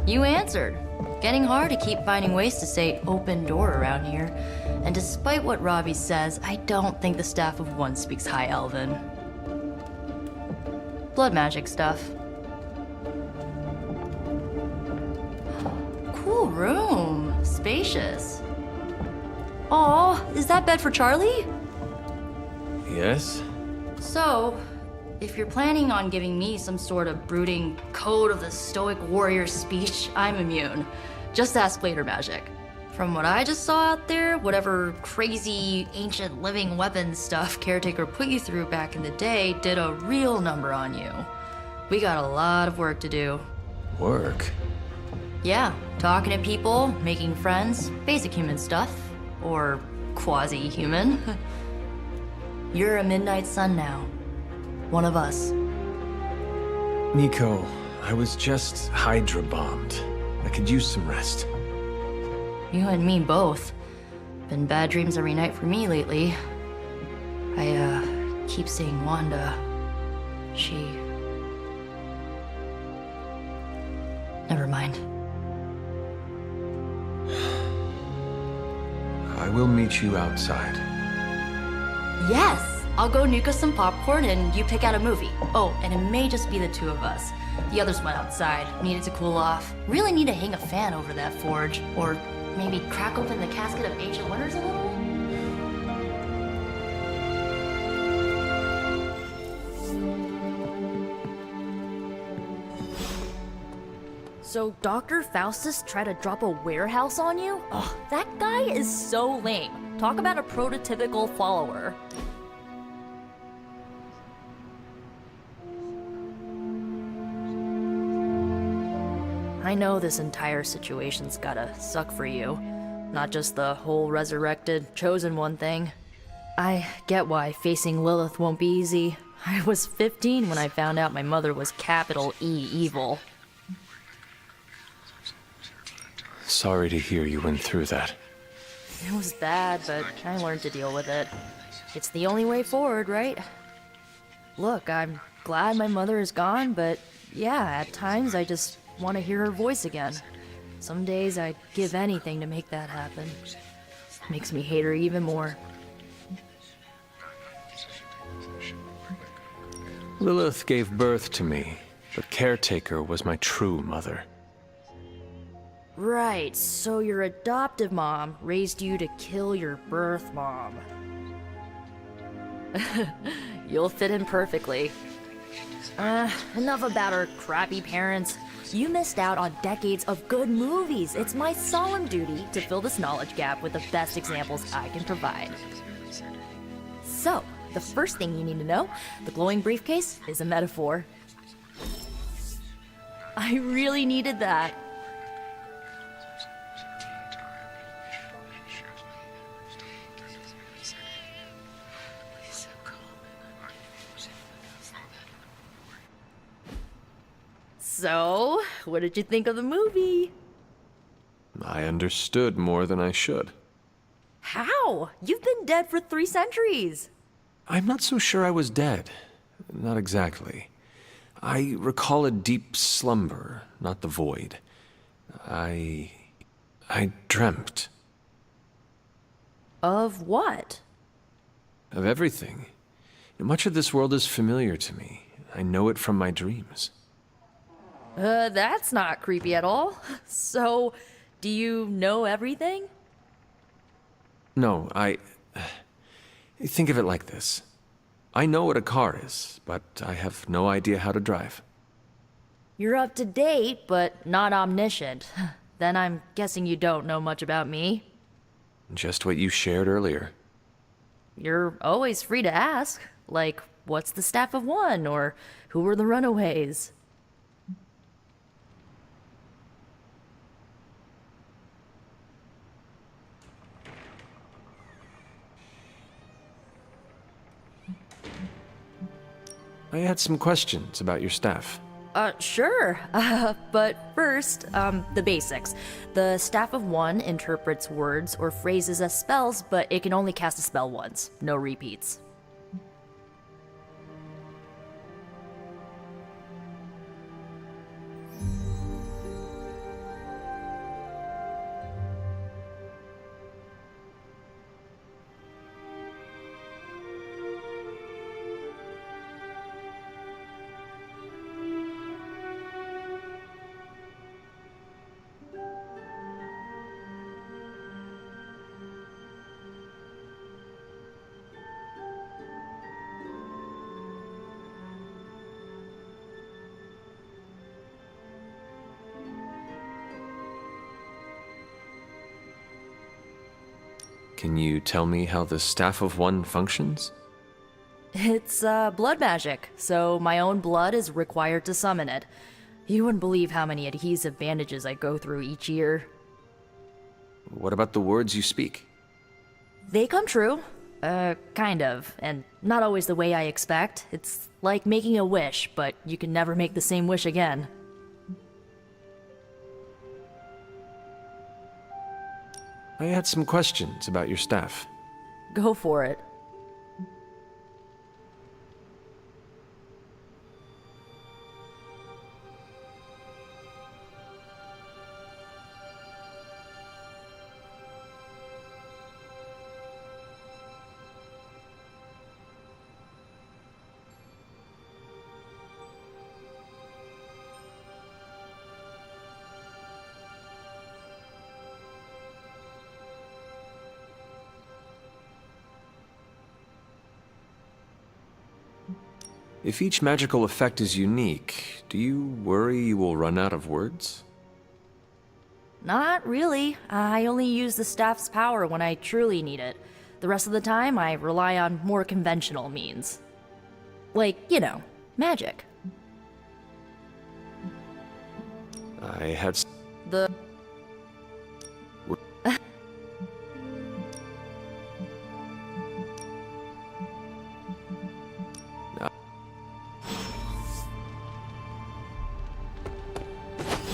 You answered. Getting hard to keep finding ways to say open door around here. And despite what Robbie says, I don't think the Staff of One speaks High Elven. Blood magic stuff. Cool room. Spacious. Aw, is that bed for Charlie? Yes? So, if you're planning on giving me some sort of brooding code of the stoic warrior speech, I'm immune. Just ask later, Magic. From what I just saw out there, whatever crazy ancient living weapons stuff Caretaker put you through back in the day did a real number on you. We got a lot of work to do. Work? Yeah, talking to people, making friends, basic human stuff. Or quasi-human. You're a Midnight Sun now. One of us. Nico, I was just Hydra bombed. I could use some rest. You and me both. Been bad dreams every night for me lately. I, keep seeing Wanda. She... Never mind. I will meet you outside. Yes! I'll go nuke us some popcorn and you pick out a movie. Oh, and it may just be the two of us. The others went outside, needed to cool off. Really need to hang a fan over that forge. Or maybe crack open the casket of ancient wonders a little? So Dr. Faustus tried to drop a warehouse on you? Ugh, that guy is so lame. Talk about a prototypical follower. I know this entire situation's gotta suck for you. Not just the whole resurrected, chosen one thing. I get why facing Lilith won't be easy. I was 15 when I found out my mother was capital E evil. Sorry to hear you went through that. It was bad, but I learned to deal with it. It's the only way forward, right? Look, I'm glad my mother is gone, but yeah, at times I just want to hear her voice again. Some days I'd give anything to make that happen. Makes me hate her even more. Lilith gave birth to me, but Caretaker was my true mother. Right, so your adoptive mom raised you to kill your birth mom. You'll fit in perfectly. Enough about our crappy parents. You missed out on decades of good movies. It's my solemn duty to fill this knowledge gap with the best examples I can provide. So, the first thing you need to know, the glowing briefcase is a metaphor. I really needed that. So, what did you think of the movie? I understood more than I should. How? You've been dead for 3 centuries. I'm not so sure I was dead. Not exactly. I recall a deep slumber, not the void. I dreamt. Of what? Of everything. Much of this world is familiar to me. I know it from my dreams. That's not creepy at all. So, do you know everything? No, think of it like this. I know what a car is, but I have no idea how to drive. You're up to date, but not omniscient. Then I'm guessing you don't know much about me. Just what you shared earlier. You're always free to ask. Like, what's the Staff of One? Or who were the Runaways? I had some questions about your staff. Sure. But first, the basics. The Staff of One interprets words or phrases as spells, but it can only cast a spell once. No repeats. Can you tell me how the Staff of One functions? It's, blood magic, so my own blood is required to summon it. You wouldn't believe how many adhesive bandages I go through each year. What about the words you speak? They come true. Kind of, and not always the way I expect. It's like making a wish, but you can never make the same wish again. I had some questions about your staff. Go for it. If each magical effect is unique, do you worry you will run out of words? Not really. I only use the staff's power when I truly need it. The rest of the time, I rely on more conventional means. Like, you know, magic. I had... The...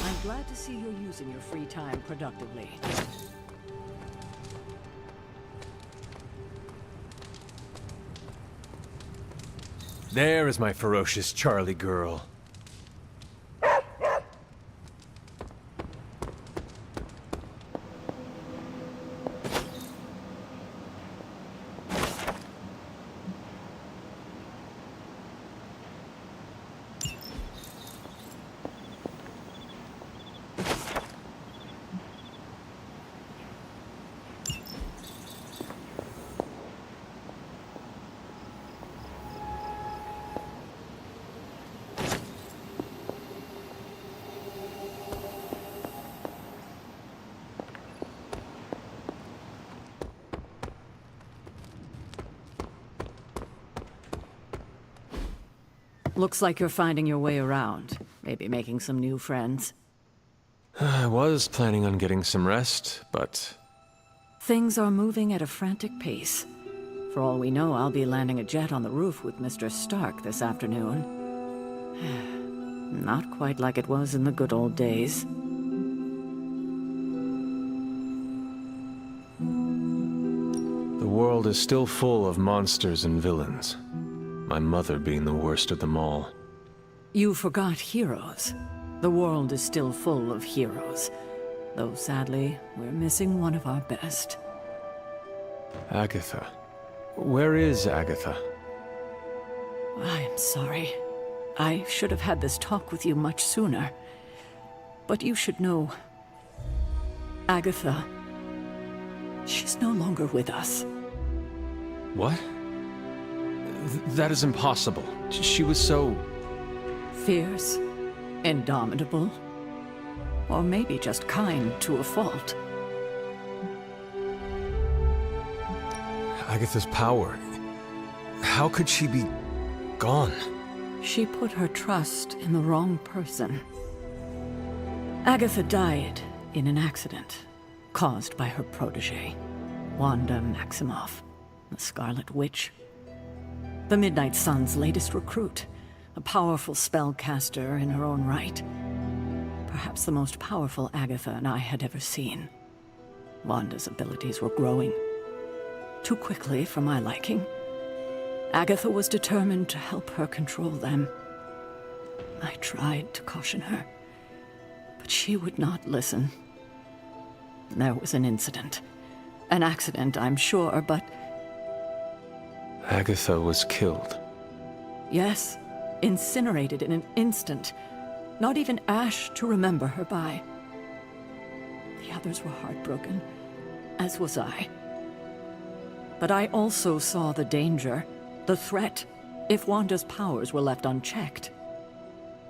I'm glad to see you're using your free time productively. There is my ferocious Charlie girl. Looks like you're finding your way around. Maybe making some new friends. I was planning on getting some rest, but... Things are moving at a frantic pace. For all we know, I'll be landing a jet on the roof with Mr. Stark this afternoon. Not quite like it was in the good old days. The world is still full of monsters and villains. My mother being the worst of them all. You forgot heroes. The world is still full of heroes. Though sadly, we're missing one of our best. Agatha. Where is Agatha? I'm sorry. I should have had this talk with you much sooner. But you should know... Agatha... She's no longer with us. What? That is impossible. She was so... Fierce, indomitable, or maybe just kind to a fault. Agatha's power. How could she be... gone? She put her trust in the wrong person. Agatha died in an accident caused by her protege, Wanda Maximoff, the Scarlet Witch. The Midnight Sun's latest recruit, a powerful spellcaster in her own right. Perhaps the most powerful Agatha and I had ever seen. Wanda's abilities were growing. Too quickly for my liking. Agatha was determined to help her control them. I tried to caution her, but she would not listen. There was an incident. An accident, I'm sure, but... Agatha was killed. Yes, incinerated in an instant. Not even ash to remember her by. The others were heartbroken, as was I. But I also saw the danger, the threat, if Wanda's powers were left unchecked.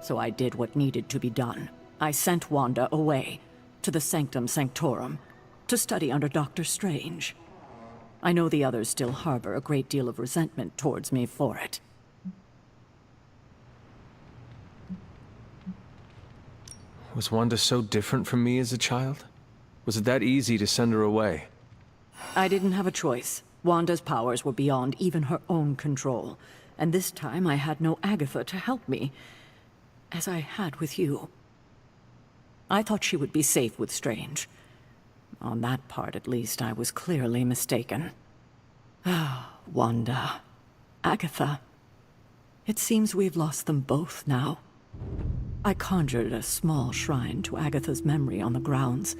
So I did what needed to be done. I sent Wanda away, to the Sanctum Sanctorum, to study under Dr. Strange. I know the others still harbor a great deal of resentment towards me for it. Was Wanda so different from me as a child? Was it that easy to send her away? I didn't have a choice. Wanda's powers were beyond even her own control. And this time I had no Agatha to help me, as I had with you. I thought she would be safe with Strange. On that part, at least, I was clearly mistaken. Ah, Wanda. Agatha. It seems we've lost them both now. I conjured a small shrine to Agatha's memory on the grounds,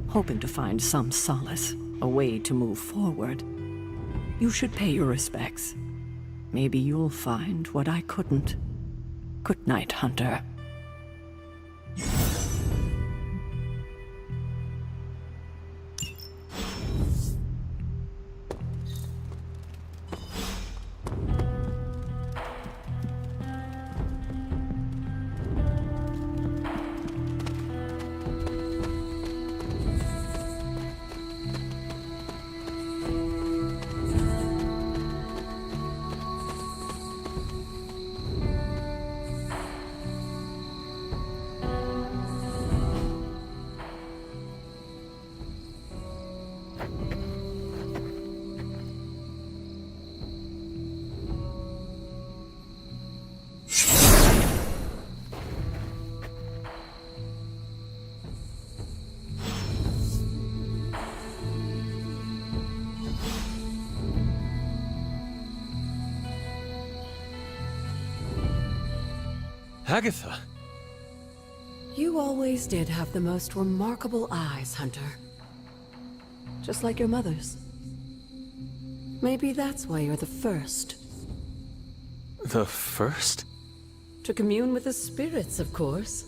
hoping to find some solace, a way to move forward. You should pay your respects. Maybe you'll find what I couldn't. Good night, Hunter. Agatha! You always did have the most remarkable eyes, Hunter. Just like your mother's. Maybe that's why you're the first. The first? To commune with the spirits, of course.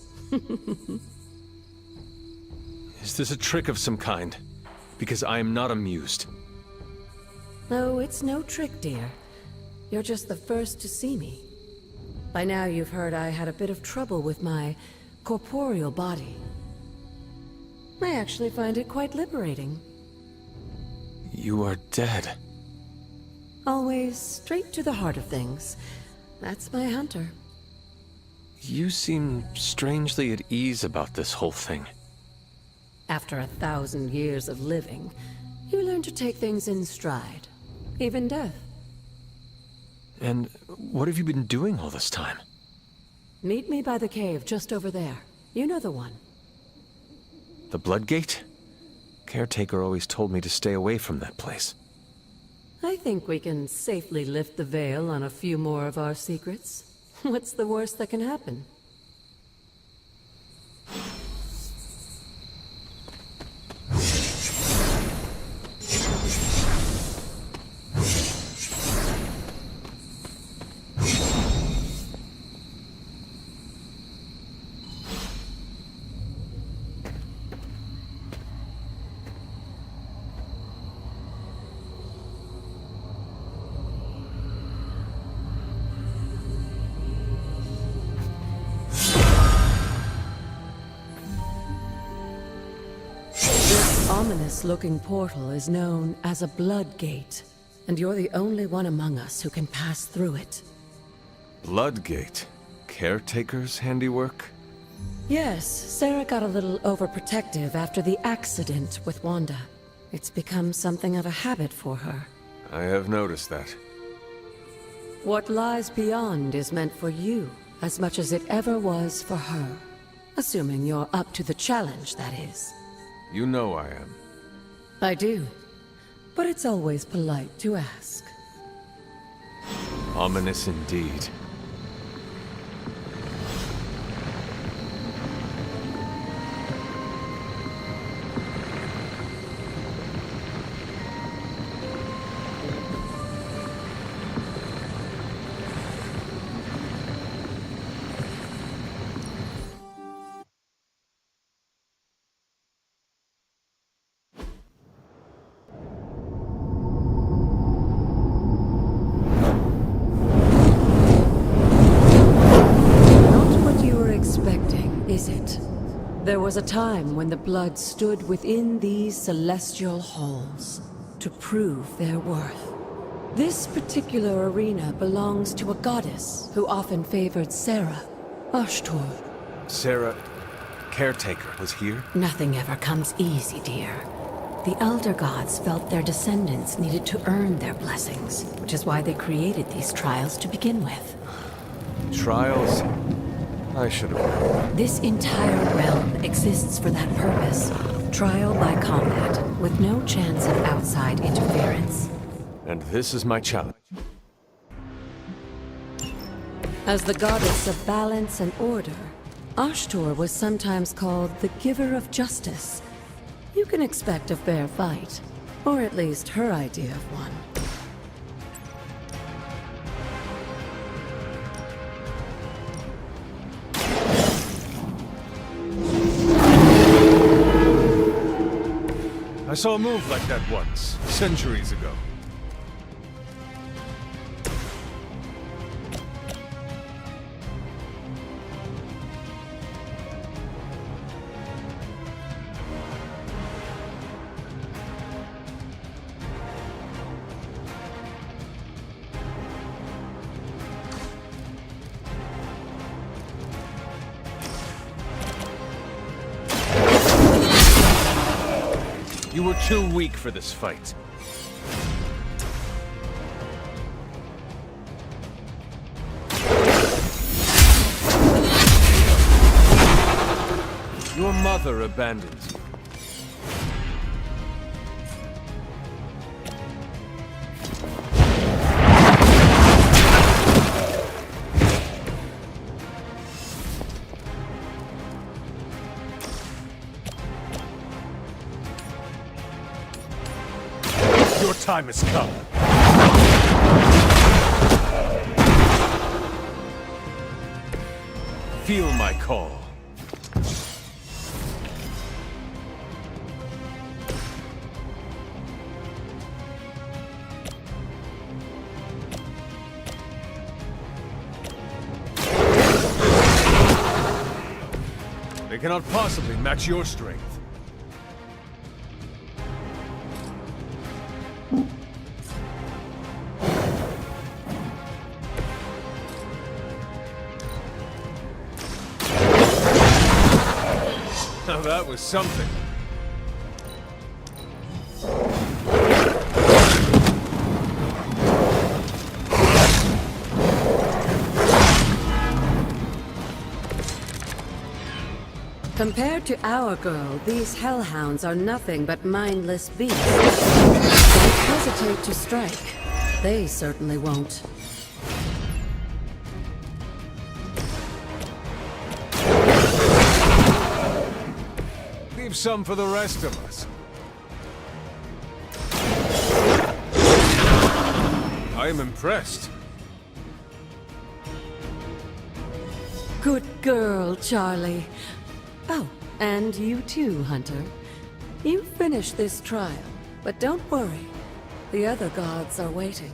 Is this a trick of some kind? Because I am not amused. No, it's no trick, dear. You're just the first to see me. By now you've heard I had a bit of trouble with my corporeal body. I actually find it quite liberating. You are dead. Always straight to the heart of things. That's my Hunter. You seem strangely at ease about this whole thing. After 1,000 years of living, you learn to take things in stride. Even death. And what have you been doing all this time? Meet me by the cave just over there. You know the one. The Bloodgate? Caretaker always told me to stay away from that place. I think we can safely lift the veil on a few more of our secrets. What's the worst that can happen? Ominous-looking portal is known as a Bloodgate, and you're the only one among us who can pass through it. Bloodgate? Caretaker's handiwork? Yes, Sarah got a little overprotective after the accident with Wanda. It's become something of a habit for her. I have noticed that. What lies beyond is meant for you, as much as it ever was for her. Assuming you're up to the challenge, that is. You know I am. I do. But it's always polite to ask. Ominous indeed. Is it? There was a time when the blood stood within these celestial halls, to prove their worth. This particular arena belongs to a goddess who often favored Sarah, Ashtor. Sarah, caretaker, was here? Nothing ever comes easy, dear. The Elder Gods felt their descendants needed to earn their blessings, which is why they created these trials to begin with. Trials? I should have known. This entire realm exists for that purpose. Trial by combat, with no chance of outside interference. And this is my challenge. As the goddess of balance and order, Ashtor was sometimes called the Giver of Justice. You can expect a fair fight, or at least her idea of one. I saw a move like that once, centuries ago. You were too weak for this fight. Your mother abandoned you. Your time has come. Feel my call. They cannot possibly match your strength. Now that was something. Compared to our girl, these hellhounds are nothing but mindless beasts. Don't hesitate to strike. They certainly won't. Leave some for the rest of us. I am impressed. Good girl, Charlie. Oh, and you too, Hunter. You finished this trial, but don't worry. The other gods are waiting.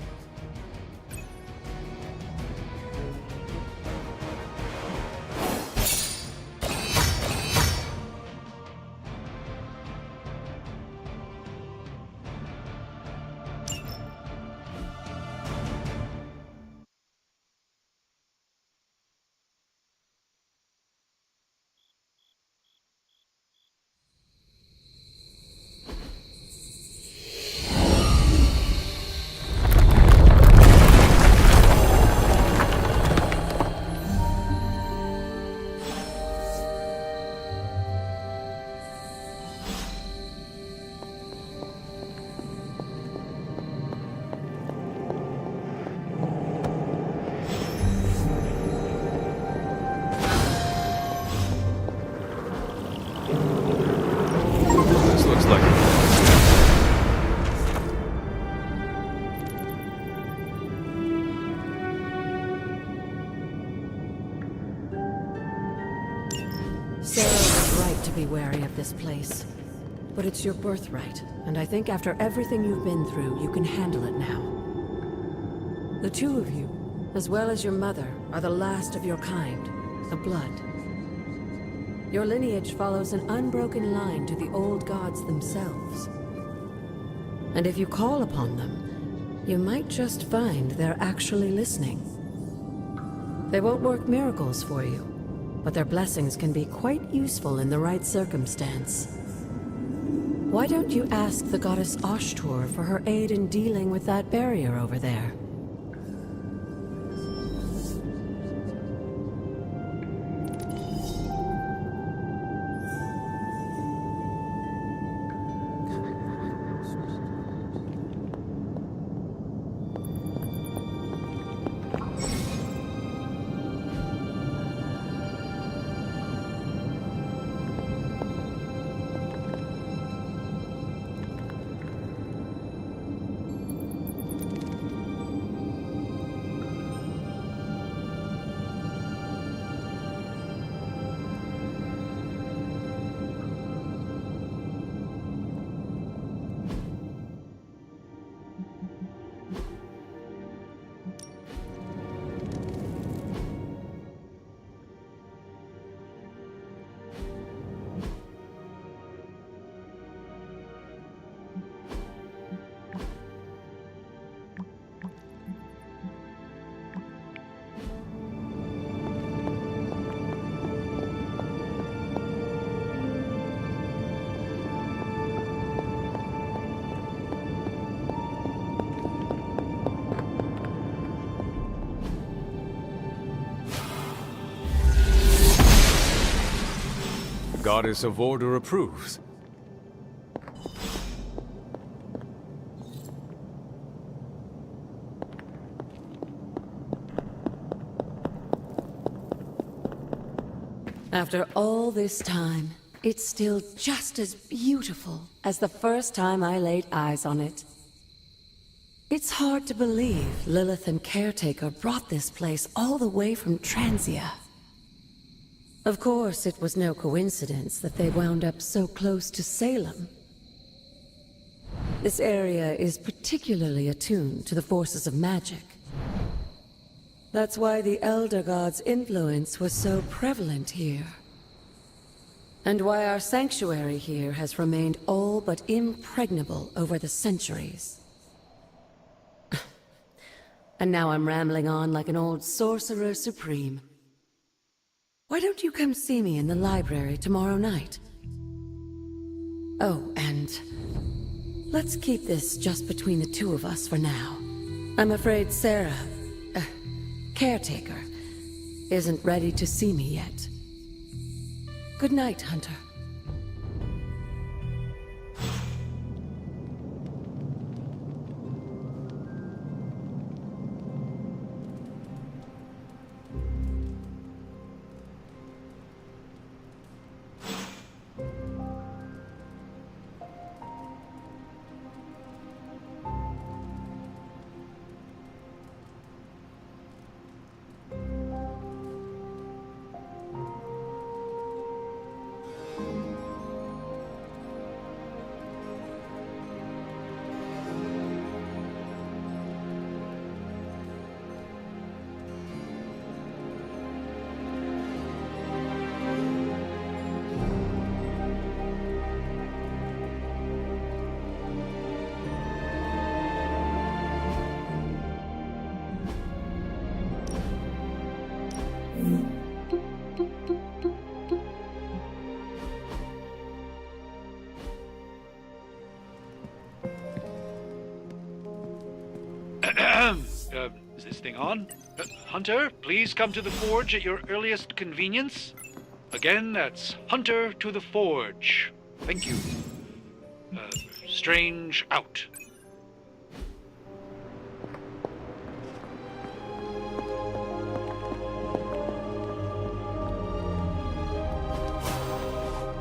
This looks like Sarah was right to be wary of this place. But it's your birthright, and I think after everything you've been through, you can handle it now. The two of you, as well as your mother, are the last of your kind, the Blood. Your lineage follows an unbroken line to the old gods themselves. And if you call upon them, you might just find they're actually listening. They won't work miracles for you, but their blessings can be quite useful in the right circumstance. Why don't you ask the goddess Ashtur for her aid in dealing with that barrier over there? Goddess of Order approves. After all this time, it's still just as beautiful as the first time I laid eyes on it. It's hard to believe Lilith and Caretaker brought this place all the way from Transia. Of course, it was no coincidence that they wound up so close to Salem. This area is particularly attuned to the forces of magic. That's why the Elder God's influence was so prevalent here. And why our sanctuary here has remained all but impregnable over the centuries. And now I'm rambling on like an old sorcerer supreme. Why don't you come see me in the library tomorrow night? Oh, and let's keep this just between the two of us for now. I'm afraid Sarah, Caretaker, isn't ready to see me yet. Good night, Hunter. Is this thing on? Hunter, please come to the forge at your earliest convenience. Again, that's Hunter to the forge. Thank you. Strange out.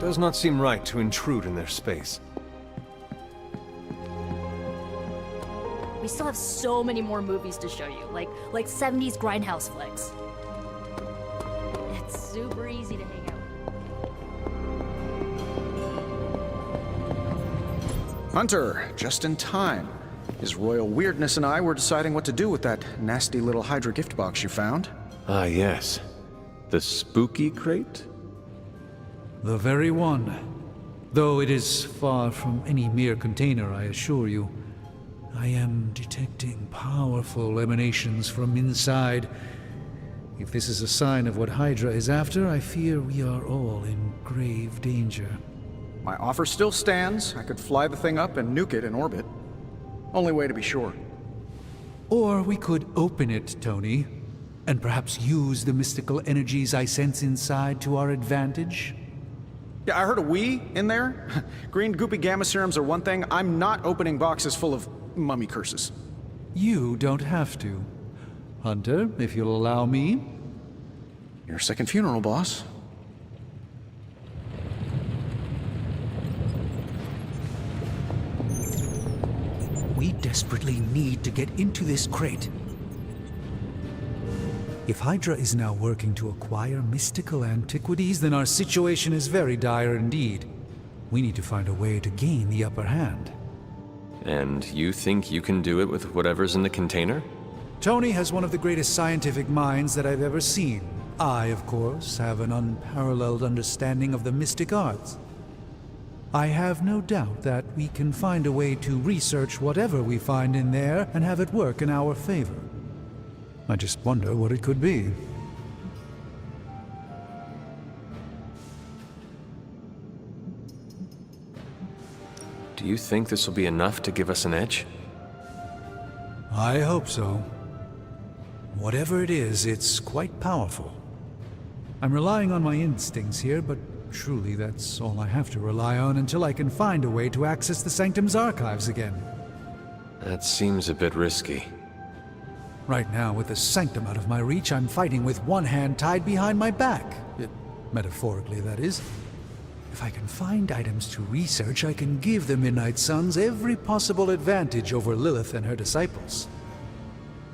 Does not seem right to intrude in their space. We still have so many more movies to show you, like 70s grindhouse flicks. It's super easy to hang out. Hunter, just in time. His royal weirdness and I were deciding what to do with that nasty little Hydra gift box you found. Ah, yes. The spooky crate? The very one. Though it is far from any mere container, I assure you. I am detecting powerful emanations from inside. If this is a sign of what Hydra is after, I fear we are all in grave danger. My offer still stands. I could fly the thing up and nuke it in orbit. Only way to be sure. Or we could open it, Tony, and perhaps use the mystical energies I sense inside to our advantage. Yeah, I heard a "we" in there. Green goopy gamma serums are one thing. I'm not opening boxes full of mummy curses. You don't have to. Hunter, if you'll allow me. Your second funeral, boss. We desperately need to get into this crate. If Hydra is now working to acquire mystical antiquities, then our situation is very dire indeed. We need to find a way to gain the upper hand. And you think you can do it with whatever's in the container? Tony has one of the greatest scientific minds that I've ever seen. I, of course, have an unparalleled understanding of the mystic arts. I have no doubt that we can find a way to research whatever we find in there and have it work in our favor. I just wonder what it could be. Do you think this will be enough to give us an edge? I hope so. Whatever it is, it's quite powerful. I'm relying on my instincts here, but truly that's all I have to rely on until I can find a way to access the Sanctum's archives again. That seems a bit risky. Right now, with the Sanctum out of my reach, I'm fighting with one hand tied behind my back. Metaphorically, that is. If I can find items to research, I can give the Midnight Suns every possible advantage over Lilith and her disciples.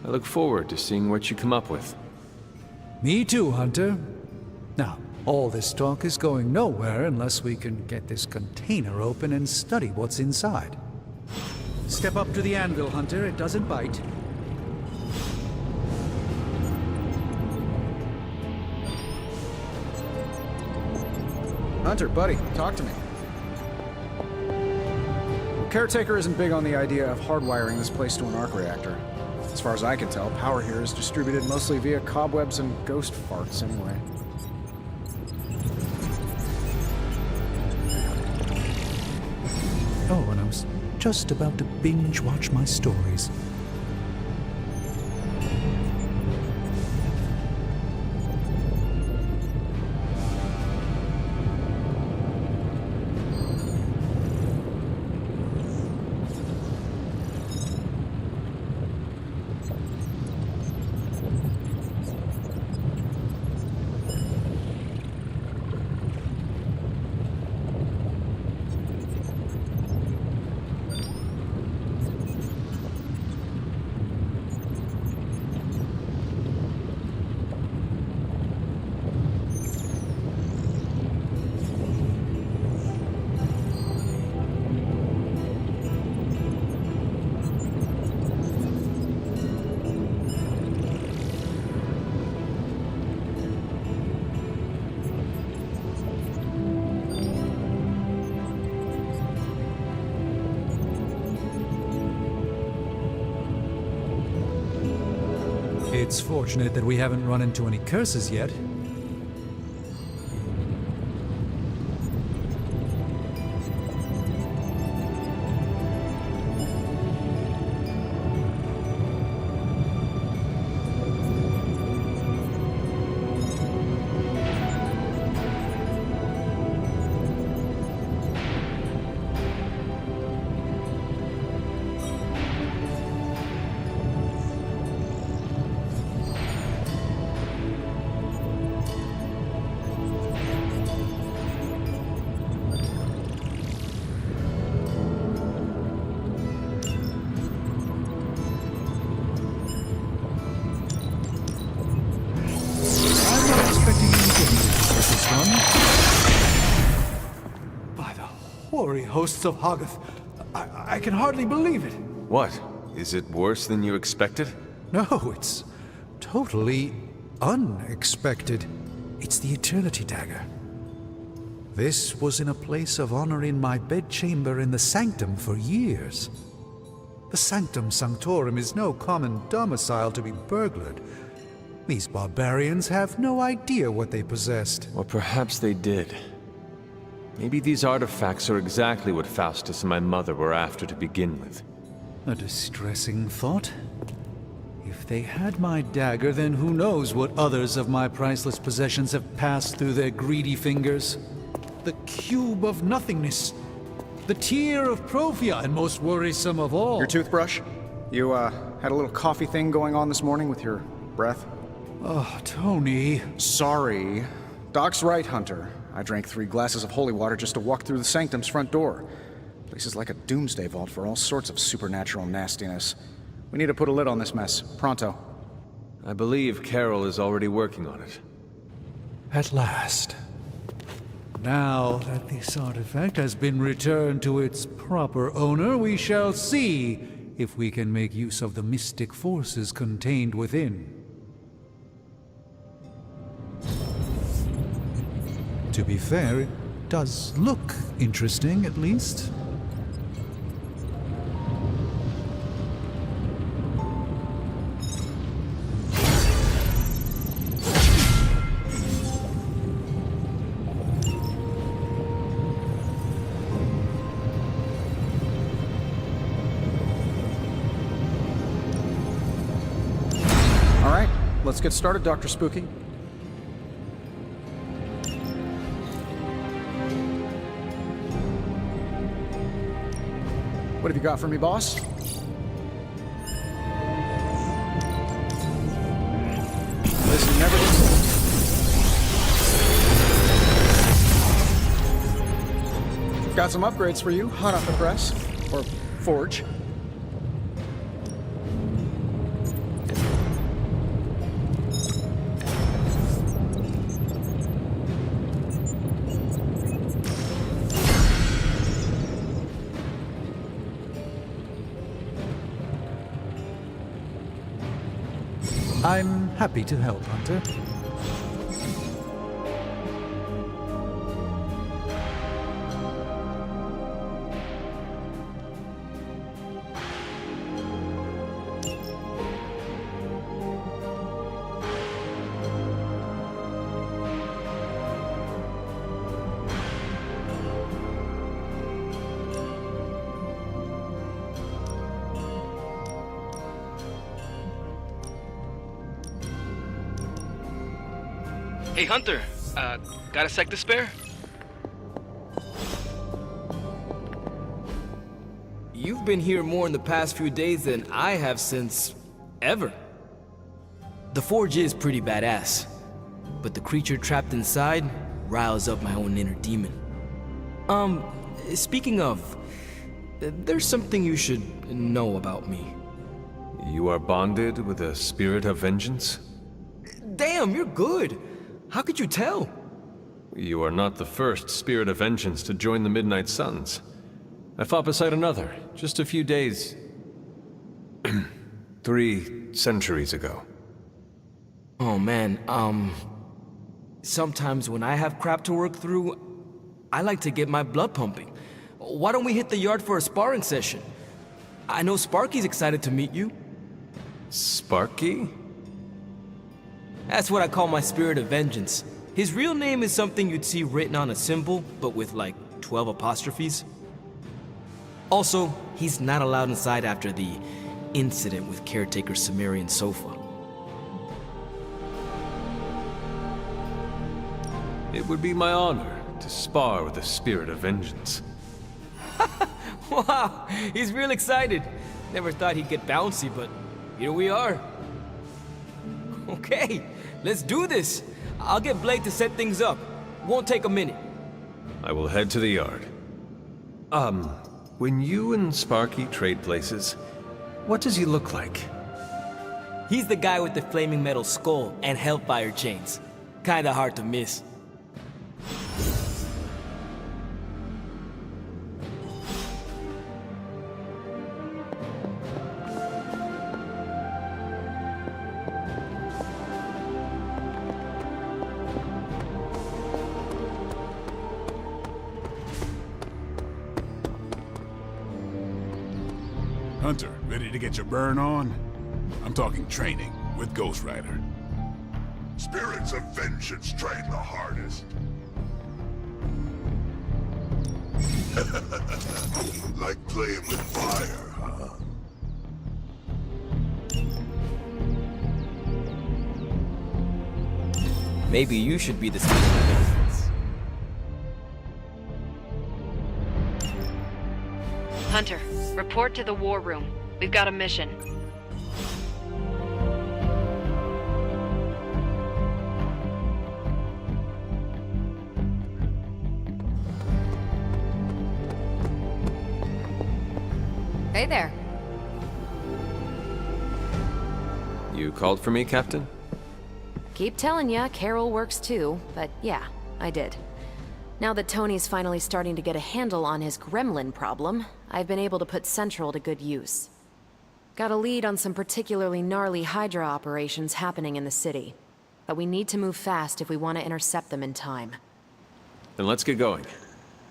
I look forward to seeing what you come up with. Me too, Hunter. Now, all this talk is going nowhere unless we can get this container open and study what's inside. Step up to the anvil, Hunter. It doesn't bite. Hunter, buddy, talk to me. Caretaker isn't big on the idea of hardwiring this place to an arc reactor. As far as I can tell, power here is distributed mostly via cobwebs and ghost farts anyway. Oh, and I was just about to binge watch my stories. It's fortunate that we haven't run into any curses yet. Hoary hosts of Hoggoth. I can hardly believe it. What? Is it worse than you expected? No, it's totally unexpected. It's the Eternity Dagger. This was in a place of honor in my bedchamber in the Sanctum for years. The Sanctum Sanctorum is no common domicile to be burglared. These barbarians have no idea what they possessed. Or perhaps they did. Maybe these artifacts are exactly what Faustus and my mother were after to begin with. A distressing thought. If they had my dagger, then who knows what others of my priceless possessions have passed through their greedy fingers. The cube of nothingness. The tear of Profia, and most worrisome of all. Your toothbrush? You, had a little coffee thing going on this morning with your breath? Oh, Tony. Sorry. Doc's right, Hunter. I drank 3 glasses of holy water just to walk through the Sanctum's front door. Place is like a doomsday vault for all sorts of supernatural nastiness. We need to put a lid on this mess. Pronto. I believe Carol is already working on it. At last. Now that this artifact has been returned to its proper owner, we shall see if we can make use of the mystic forces contained within. To be fair, it does look interesting, at least. All right, let's get started, Dr. Spooky. What have you got for me, boss? This never gets old. Got some upgrades for you, hot off the press. Or forge. I'm happy to help, Hunter. Hey, Hunter, got a sec to spare? You've been here more in the past few days than I have since ever. The forge is pretty badass, but the creature trapped inside riles up my own inner demon. Speaking of, there's something you should know about me. You are bonded with a spirit of vengeance? Damn, you're good. How could you tell? You are not the first spirit of vengeance to join the Midnight Suns. I fought beside another, just a few days... 3 centuries ago. Oh man, sometimes when I have crap to work through, I like to get my blood pumping. Why don't we hit the yard for a sparring session? I know Sparky's excited to meet you. Sparky? That's what I call my spirit of vengeance. His real name is something you'd see written on a symbol, but with like 12 apostrophes. Also, he's not allowed inside after the incident with caretaker Sumerian sofa. It would be my honor to spar with the spirit of vengeance. Wow, he's real excited. Never thought he'd get bouncy, but here we are. Okay, let's do this. I'll get Blake to set things up. Won't take a minute. I will head to the yard. When you and Sparky trade places, what does he look like? He's the guy with the flaming metal skull and hellfire chains. Kinda hard to miss. Hunter, ready to get your burn on? I'm talking training with Ghost Rider. Spirits of vengeance train the hardest. Like playing with fire, huh? Maybe you should be the spirit of vengeance. Hunter, report to the war room. We've got a mission. Hey there. You called for me, Captain? Keep telling ya, Carol works too, but yeah, I did. Now that Tony's finally starting to get a handle on his gremlin problem, I've been able to put Central to good use. Got a lead on some particularly gnarly Hydra operations happening in the city. But we need to move fast if we want to intercept them in time. Then let's get going.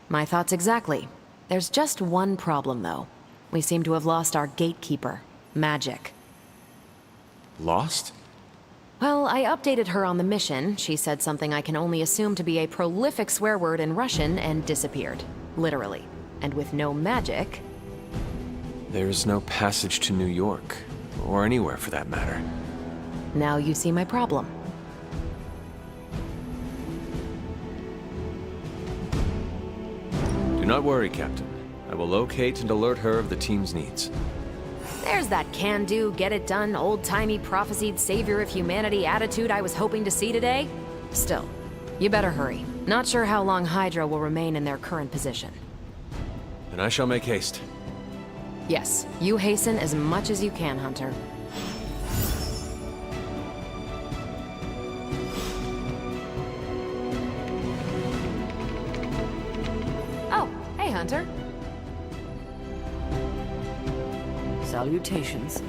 My thoughts exactly. There's just one problem, though. We seem to have lost our gatekeeper, Magic. Lost? Well, I updated her on the mission. She said something I can only assume to be a prolific swear word in Russian and disappeared. Literally. And with no magic... There's no passage to New York, or anywhere for that matter. Now you see my problem. Do not worry, Captain. I will locate and alert her of the team's needs. There's that can-do, get-it-done, old-timey prophesied savior of humanity attitude I was hoping to see today. Still, you better hurry. Not sure how long Hydra will remain in their current position. Then I shall make haste. Yes, you hasten as much as you can, Hunter. Oh, hey, Hunter. Salutations.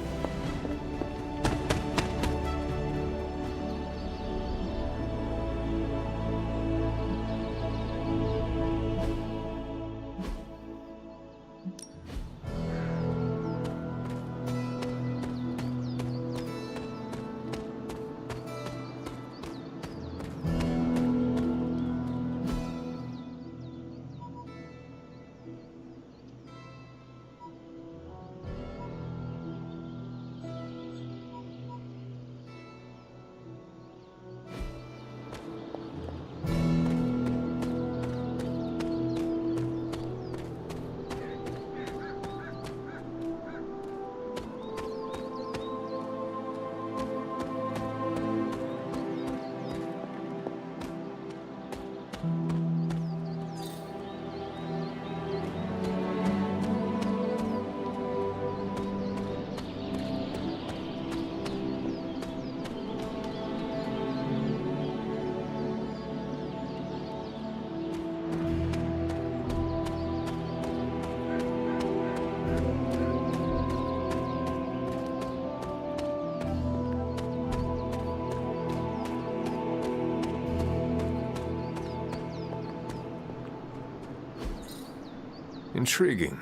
Intriguing.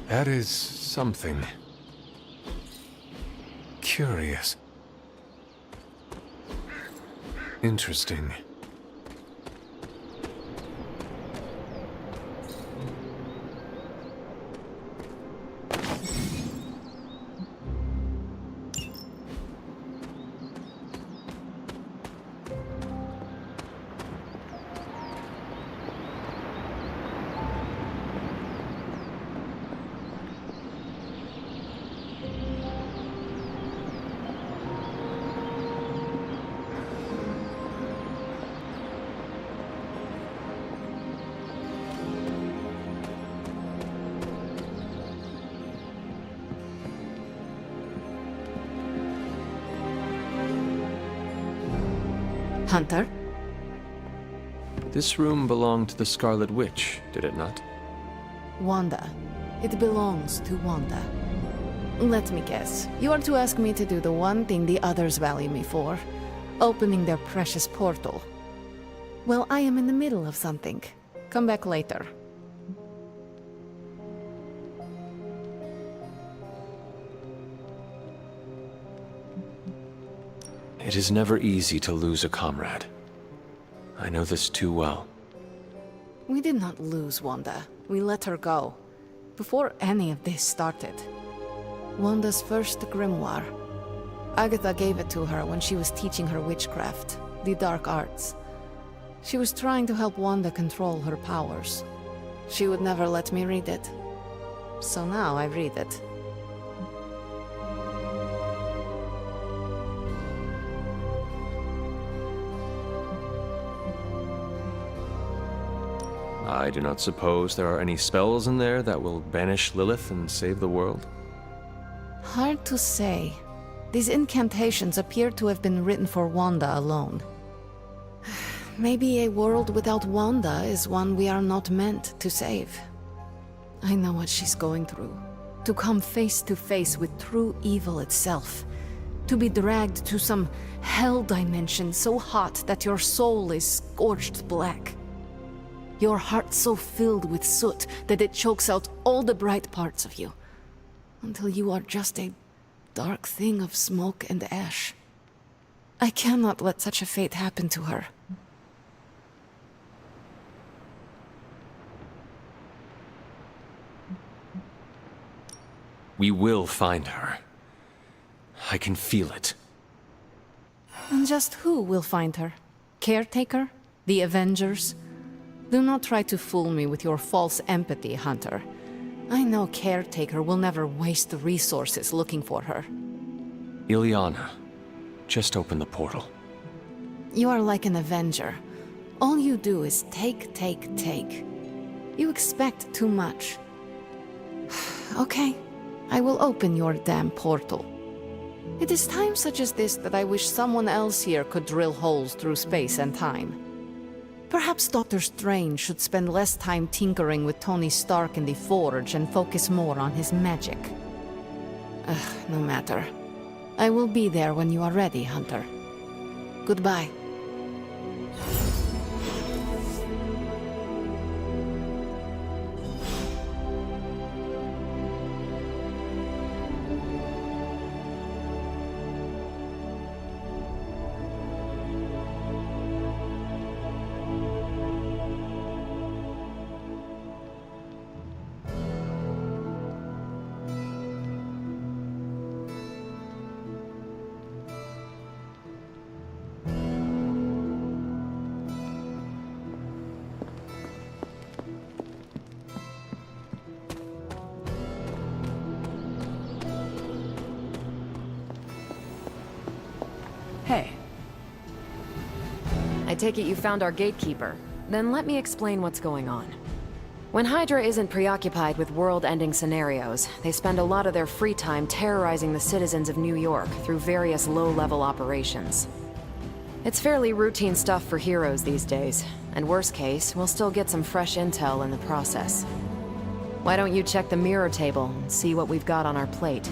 That is something. Curious. Interesting. Hunter? This room belonged to the Scarlet Witch, did it not? Wanda. It belongs to Wanda. Let me guess. You are to ask me to do the one thing the others value me for. Opening their precious portal. Well, I am in the middle of something. Come back later. It is never easy to lose a comrade. I know this too well. We did not lose Wanda. We let her go. Before any of this started. Wanda's first grimoire. Agatha gave it to her when she was teaching her witchcraft, the dark arts. She was trying to help Wanda control her powers. She would never let me read it. So now I read it. I do not suppose there are any spells in there that will banish Lilith and save the world? Hard to say. These incantations appear to have been written for Wanda alone. Maybe a world without Wanda is one we are not meant to save. I know what she's going through. To come face to face with true evil itself. To be dragged to some hell dimension so hot that your soul is scorched black. Your heart so filled with soot that it chokes out all the bright parts of you. Until you are just a dark thing of smoke and ash. I cannot let such a fate happen to her. We will find her. I can feel it. And just who will find her? Caretaker? The Avengers? Do not try to fool me with your false empathy, Hunter. I know Caretaker will never waste the resources looking for her. Ileana, just open the portal. You are like an Avenger. All you do is take, take, take. You expect too much. Okay, I will open your damn portal. It is times such as this that I wish someone else here could drill holes through space and time. Perhaps Doctor Strange should spend less time tinkering with Tony Stark in the Forge and focus more on his magic. No matter. I will be there when you are ready, Hunter. Goodbye. Hey. I take it you found our gatekeeper. Then let me explain what's going on. When Hydra isn't preoccupied with world-ending scenarios, they spend a lot of their free time terrorizing the citizens of New York through various low-level operations. It's fairly routine stuff for heroes these days, and worst case, we'll still get some fresh intel in the process. Why don't you check the mirror table and see what we've got on our plate?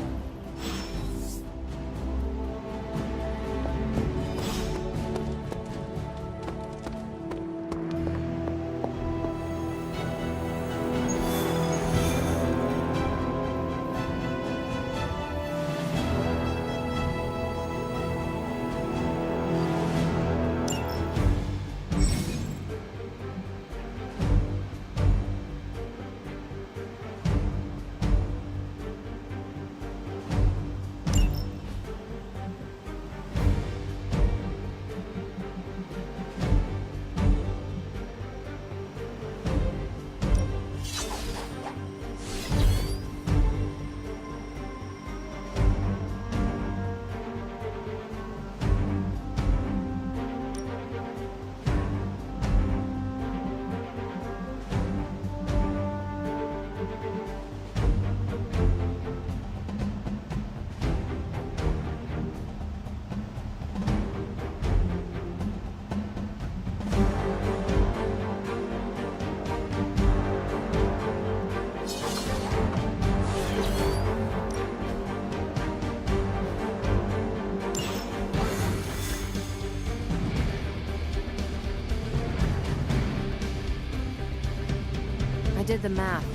did the math.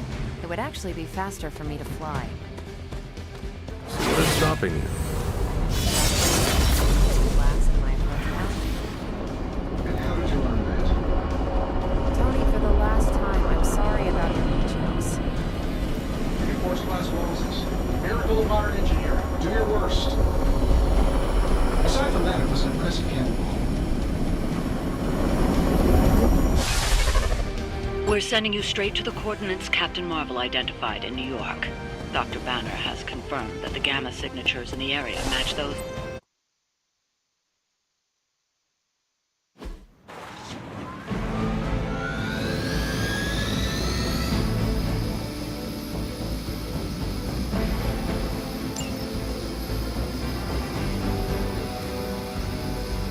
It would actually be faster for me to fly. So what is stopping you? Glass in my approach path. And how did you learn that? Tony, for the last time, I'm sorry about your jokes. Reinforced glass walls is miracle of modern engineering. Do your worst. Aside from that, it was an impressive cannonball. We're sending you straight to the coordinates Captain Marvel identified in New York. Dr. Banner has confirmed that the gamma signatures in the area match those.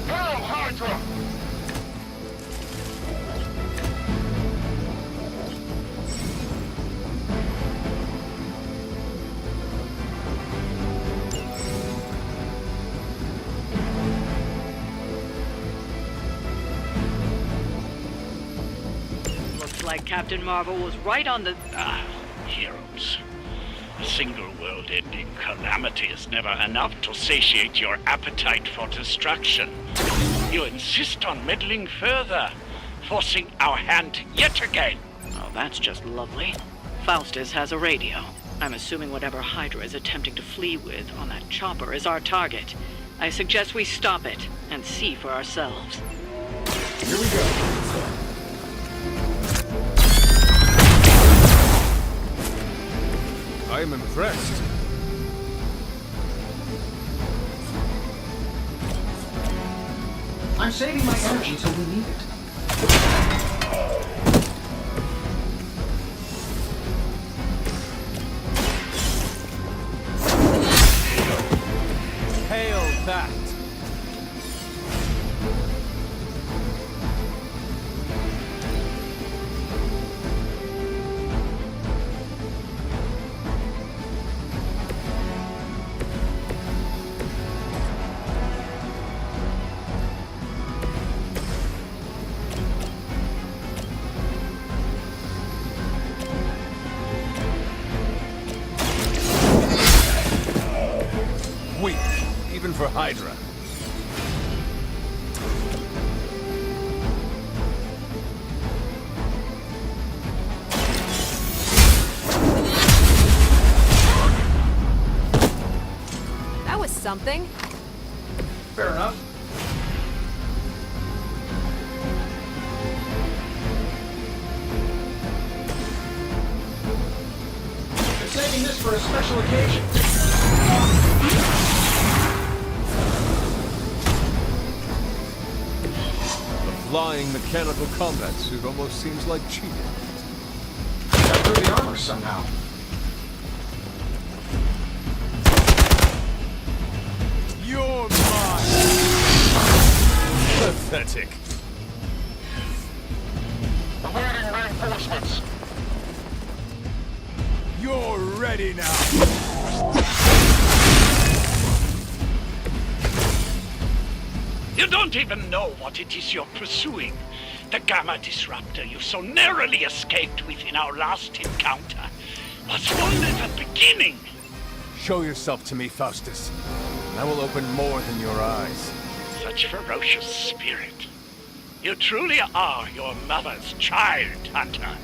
Hail Hydra! Looks like Captain Marvel was right on the... Heroes. A single world-ending calamity is never enough to satiate your appetite for destruction. You insist on meddling further, forcing our hand yet again. Oh, that's just lovely. Faustus has a radio. I'm assuming whatever Hydra is attempting to flee with on that chopper is our target. I suggest we stop it and see for ourselves. Here we go. I am impressed. I'm saving my energy till we need it. Hail that! Weak, even for Hydra. That was something. Fair enough. They're saving this for a special occasion. Flying mechanical combat suit almost seems like cheating. Got through the armor somehow. You're mine! Pathetic. Awaiting reinforcements. You're ready now! You don't even know what it is you're pursuing. The Gamma Disruptor you so narrowly escaped with in our last encounter was only the beginning. Show yourself to me, Faustus. I will open more than your eyes. Such ferocious spirit. You truly are your mother's child, Hunter.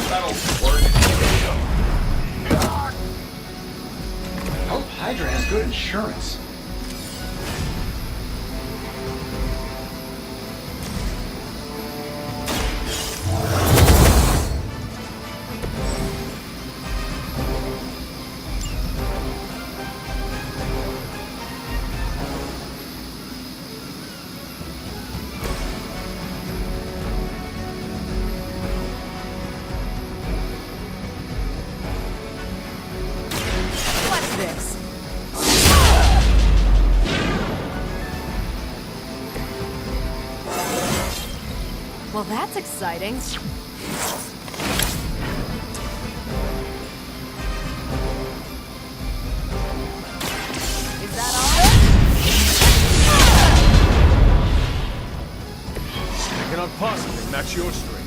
That'll work. Hope Hydra has good insurance. What's this? Well, that's exciting. Is that all? I cannot possibly match your strength.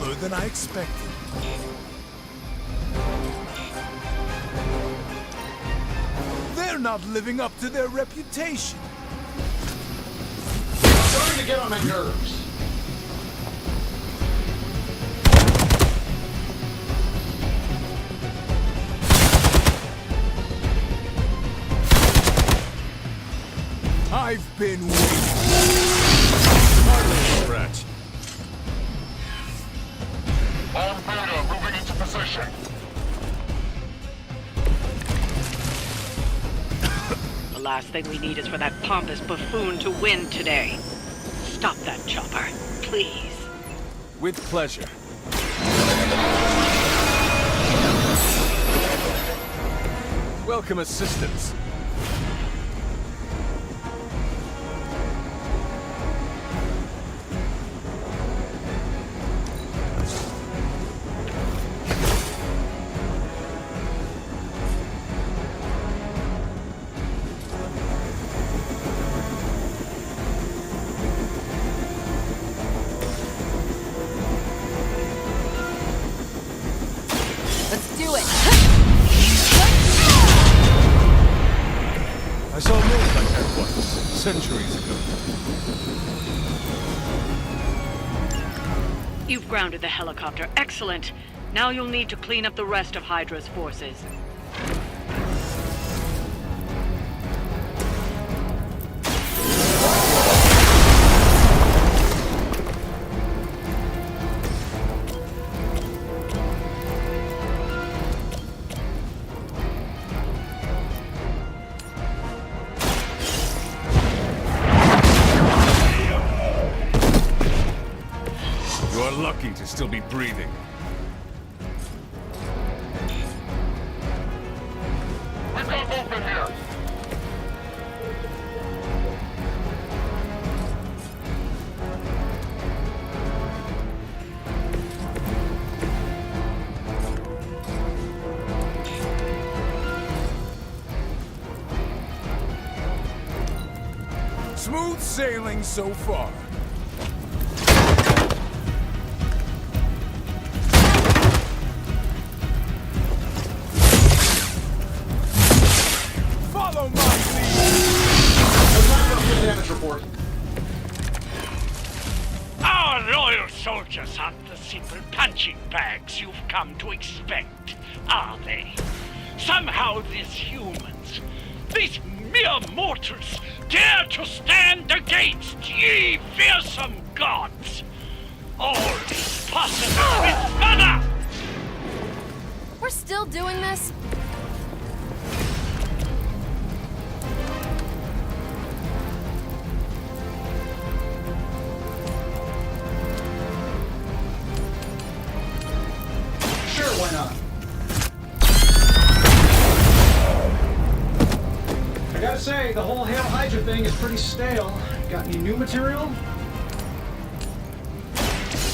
smaller than I expected. They're not living up to their reputation. It's starting to get on my nerves. I've been waiting. Hardly a scratch. All Buddha moving into position. The last thing we need is for that pompous buffoon to win today. Stop that chopper, please. With pleasure. Welcome assistance. Let's do it! I saw moons like that once, centuries ago. You've grounded the helicopter. Excellent. Now you'll need to clean up the rest of Hydra's forces. You are lucky to still be breathing. We've got movement here. Smooth sailing so far. Follow my lead. Damage report. Our loyal soldiers aren't the simple punching bags you've come to expect, are they? Somehow these humans, these mere mortals, dare to stand against ye fearsome gods. All is possible with honor! We're still doing this? Sure, why not? I gotta say, the whole Hail Hydra thing is pretty stale. Got any new material?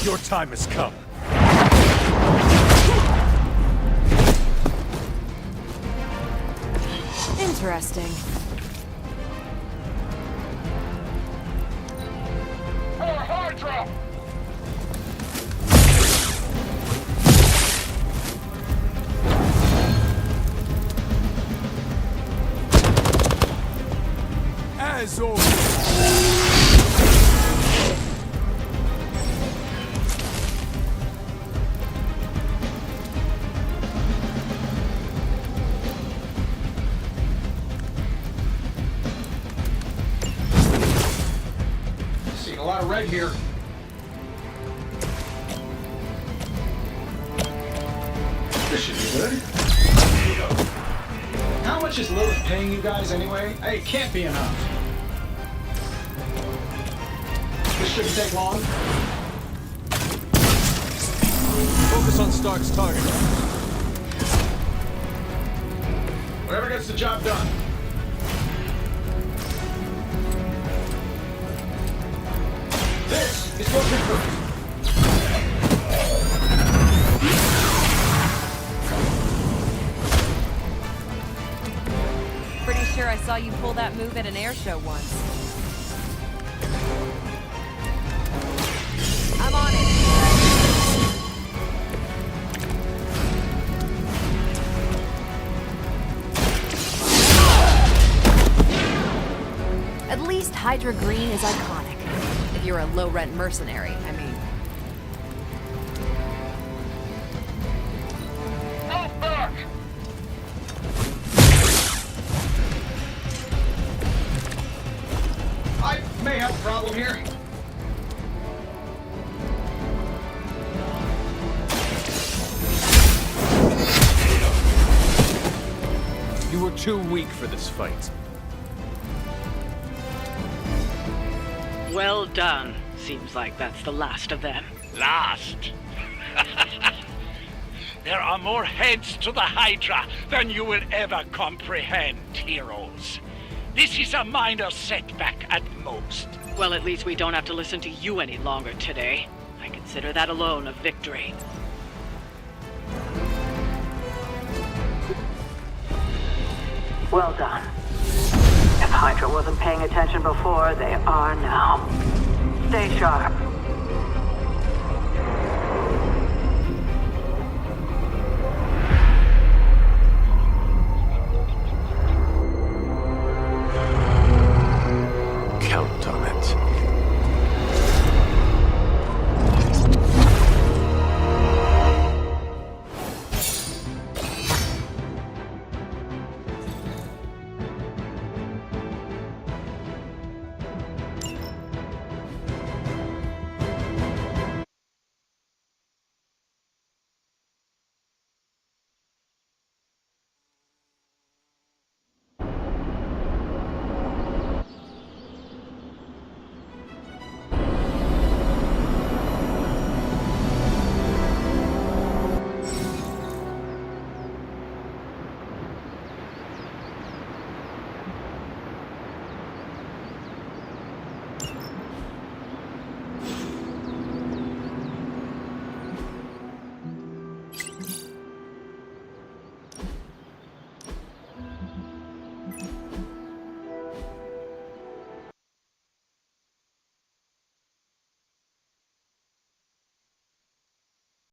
Your time has come. Interesting. For Hydra! As always. Seeing a lot of red here. This should be good. How much is Lilith paying you guys anyway? Hey, it can't be enough. This shouldn't take long. Focus on Stark's target. Whatever gets the job done. This is your confirmed. Pretty sure I saw you pull that move at an air show once. I'm on it. Hydra green is iconic. If you're a low-rent mercenary, I mean. Move back! I may have a problem here. You were too weak for this fight. Well done. Seems like that's the last of them. Last? There are more heads to the Hydra than you will ever comprehend, heroes. This is a minor setback at most. Well, at least we don't have to listen to you any longer today. I consider that alone a victory. Well done. If Hydra wasn't paying attention before, they are now. Stay sharp.